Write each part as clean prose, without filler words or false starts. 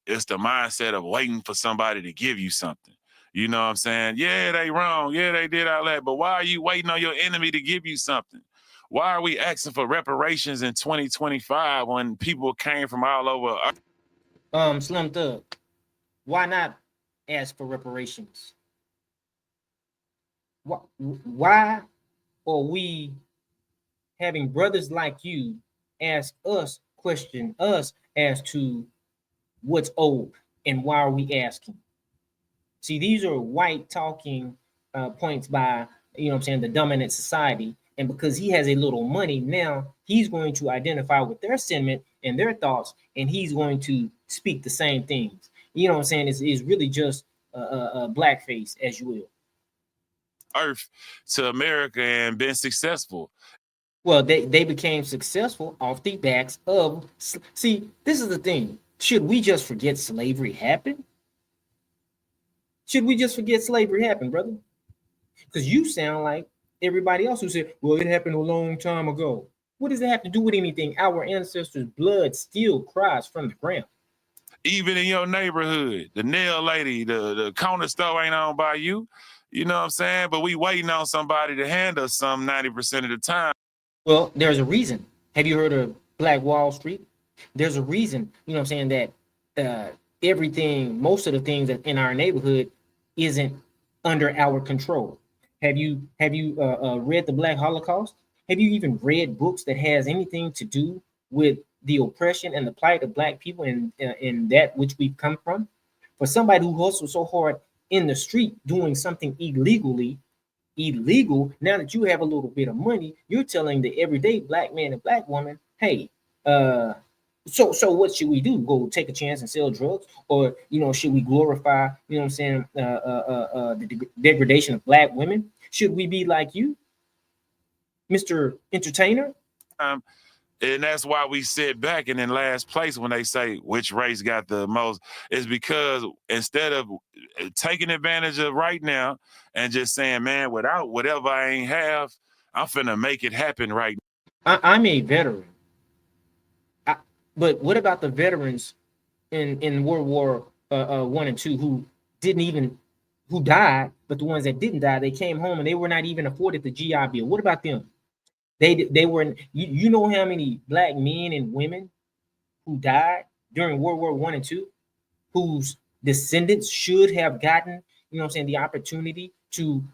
it's the mindset of waiting for somebody to give you something. You know what I'm saying? Yeah, they wrong. Yeah, they did all that. But why are you waiting on your enemy to give you something? Why are we asking for reparations in 2025 when people came from all over? Slim Thug, why not ask for reparations? Why are we having brothers like you ask us, question us as to what's owed and why are we asking? See, these are white talking points by, you know what I'm saying, the dominant society. And because he has a little money, now he's going to identify with their sentiment and their thoughts, and he's going to speak the same things. You know what I'm saying? It's really just a blackface, as you will. Earth to America and been successful. Well, they became successful off the backs of, see, this is the thing. Should we just forget slavery happened? Should we just forget slavery happened, brother? Because you sound like everybody else who said, well, it happened a long time ago. What does it have to do with anything? Our ancestors' blood still cries from the ground. Even in your neighborhood, the nail lady, the corner store ain't owned by you. You know what I'm saying? But we waiting on somebody to hand us some 90% of the time. Well, there's a reason. Have you heard of Black Wall Street? There's a reason, you know what I'm saying, that everything, most of the things that in our neighborhood isn't under our control. Have you read the Black Holocaust? Have you even read books that has anything to do with the oppression and the plight of Black people in that which we've come from? For somebody who hustles so hard in the street doing something illegal, now that you have a little bit of money, you're telling the everyday Black man and Black woman, hey, so what should we do? Go take a chance and sell drugs? Or, you know, should we glorify, you know what I'm saying, the degradation of Black women? Should we be like you, Mr. Entertainer? And that's why we sit back and in last place when they say which race got the most, is because instead of taking advantage of right now and just saying, man, without whatever I ain't have, I'm finna make it happen right now. I'm a veteran. But what about the veterans in World War One and Two who died, but the ones that didn't die, they came home and they were not even afforded the GI Bill. What about them? They were, you know how many Black men and women who died during World War One and Two, whose descendants should have gotten, you know what I'm saying, the opportunity to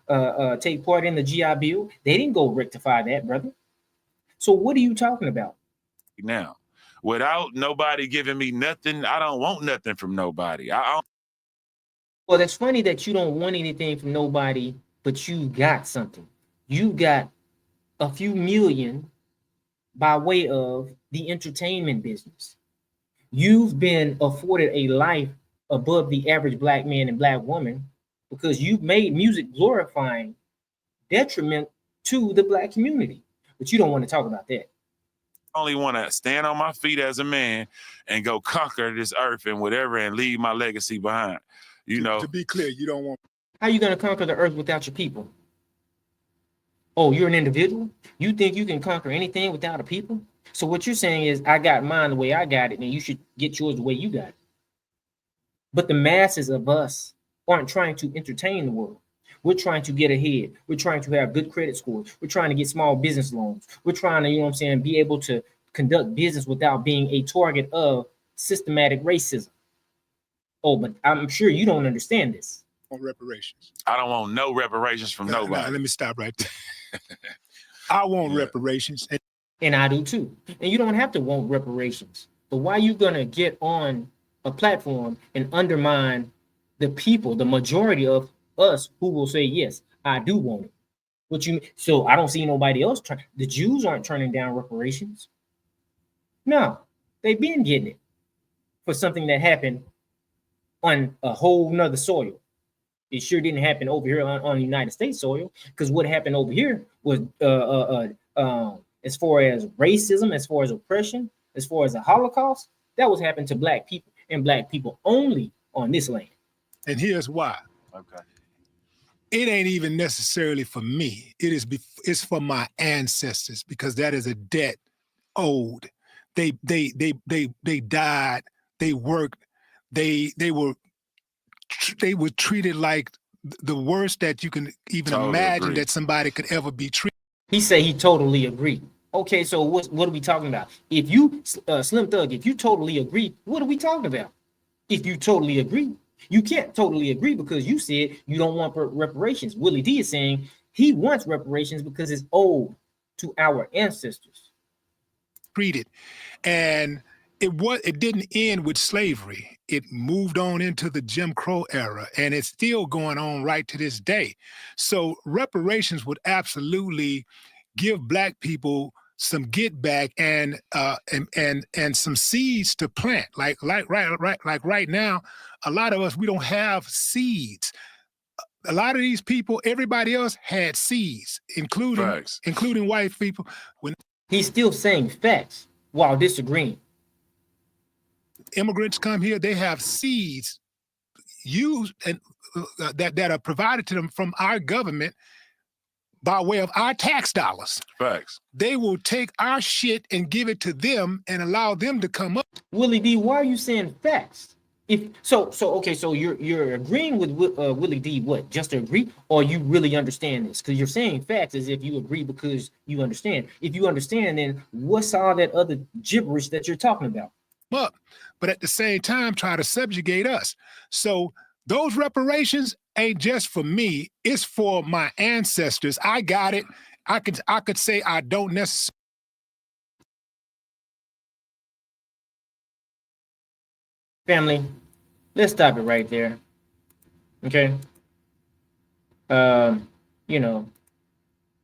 take part in the GI Bill. They didn't go rectify that, brother. So what are you talking about now? Without nobody giving me nothing, I don't want nothing from nobody. Well, that's funny that you don't want anything from nobody, but you got something. You got a few million by way of the entertainment business. You've been afforded a life above the average Black man and Black woman because you've made music glorifying detriment to the Black community. But you don't want to talk about that. Only want to stand on my feet as a man and go conquer this earth and whatever and leave my legacy behind. You know, to be clear, you don't want. How are you going to conquer the earth without your people? Oh, you're an individual? You think you can conquer anything without a people? So what you're saying is, I got mine the way I got it, and you should get yours the way you got it. But the masses of us aren't trying to entertain the world. We're trying to get ahead. We're trying to have good credit scores. We're trying to get small business loans. We're trying to, you know what I'm saying, be able to conduct business without being a target of systematic racism. Oh, but I'm sure you don't understand this. On reparations. I don't want no reparations from nobody. No, let me stop right there. I want reparations. And I do too. And you don't have to want reparations. But why are you going to get on a platform and undermine the people, the majority of us who will say, yes, I do want it? What you so I don't see nobody else trying. The Jews aren't turning down reparations. No, they've been getting it for something that happened on a whole nother soil. It sure didn't happen over here on United States soil, because what happened over here was as far as racism, as far as oppression, as far as the Holocaust, that was happening to Black people and Black people only on this land. And here's why. Okay. It ain't even necessarily for me. It's for my ancestors, because that is a debt owed. They died, they worked, they were treated like the worst that you can even Totally imagine agree. that somebody could ever be treated. He said he totally agreed. Okay, so what are we talking about? If you, Slim Thug, if you totally agree, what are we talking about? If you totally agree, you can't totally agree because you said you don't want reparations. Willie D is saying he wants reparations because it's owed to our ancestors. Treated, and it didn't end with slavery. It moved on into the Jim Crow era, and it's still going on right to this day. So reparations would absolutely give Black people some get back and some seeds to plant. Like right now, a lot of us, we don't have seeds. A lot of these people, everybody else had seeds, including white people. When he's still saying facts while disagreeing. Immigrants come here, they have seeds used and that are provided to them from our government by way of our tax dollars. Facts. They will take our shit and give it to them and allow them to come up. Willie D, why are you saying facts? If so you're agreeing with Willie D, what, just to agree, or you really understand this? Because you're saying facts as if you agree because you understand. If you understand, then what's all that other gibberish that you're talking about? Up, but at the same time try to subjugate us. So those reparations ain't just for me, it's for my ancestors. I got it. I could say I don't necessarily. Family, let's stop it right there. Okay. You know,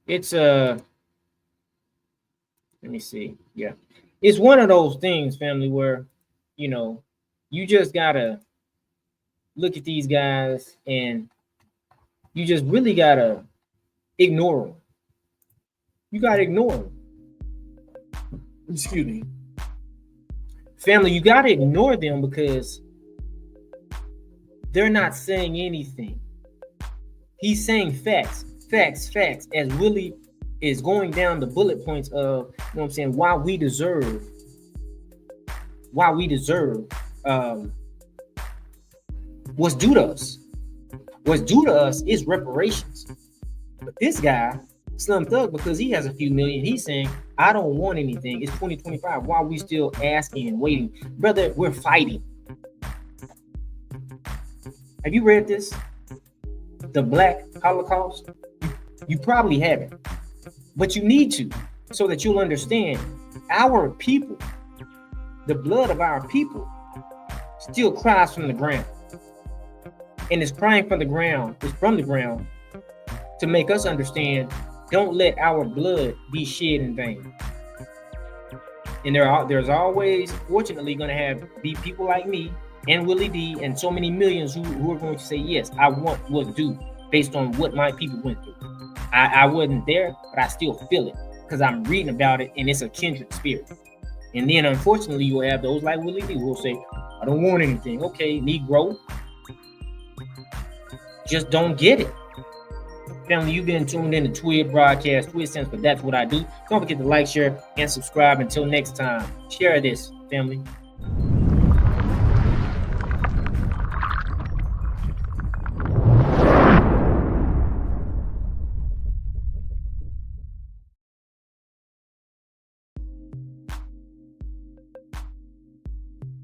it's let me see. Yeah. It's one of those things, family, where, you know, you just gotta look at these guys and you just really gotta ignore them. You gotta ignore them. Excuse me. Family, you gotta ignore them because they're not saying anything. He's saying facts, as Willie is going down the bullet points of, you know what I'm saying, why we deserve what's due to us. What's due to us is reparations. But this guy, Slim Thug, because he has a few million, he's saying, I don't want anything. It's 2025. Why are we still asking and waiting? Brother, we're fighting. Have you read this? The Black Holocaust? You probably haven't. But you need to, so that you'll understand our people, the blood of our people, still cries from the ground. And it's crying from the ground, to make us understand, don't let our blood be shed in vain. And there's always, fortunately, going to be people like me and Willie D and so many millions who are going to say, yes, I want what's due based on what my people went through. I wasn't there, but I still feel it because I'm reading about it and it's a kindred spirit. And then unfortunately, you will have those like Willie D who will say, I don't want anything. Okay, Negro, just don't get it. Family, you've been tuned in to TWID broadcast, TWID stands for That's What I Do. Don't forget to like, share, and subscribe. Until next time, share this, family.